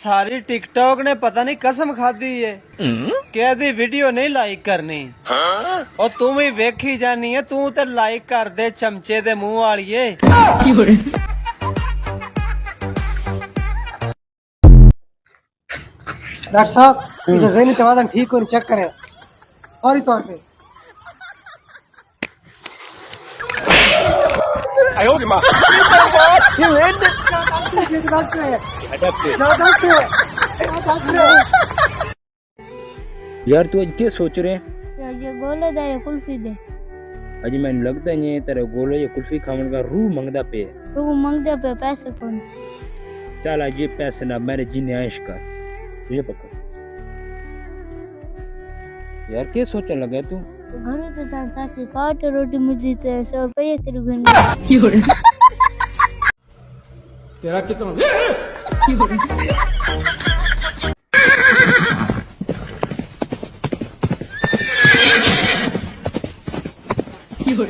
सारी टिकटॉक ने पता नहीं कसम खादी है कि दी वीडियो नहीं लाइक करनी और तुम ही वेखी जानी है तू तो लाइक कर दे चमचे दे मुंह वालिए। डॉक्टर साहब इधर ज़हनी तवाज़ुन ठीक हो चेक करें फौरी तौर पे। यार तू अज क्या सोच रहे हैं? यार ये गोले दे या कुल्फी दे। अज मैंने लगता है तेरे गोले या कुल्फी खावन का रूह मंगदा पे है। रूह मंगदे पे पैसे कौन? चल आज ये पैसे ना मेरे जी आयश कर ये पकड़। यार क्या सोचने लगा तू? घर पे था ताकि काट रोटी मुझे 100 रुपये करीब तेरा कितना You're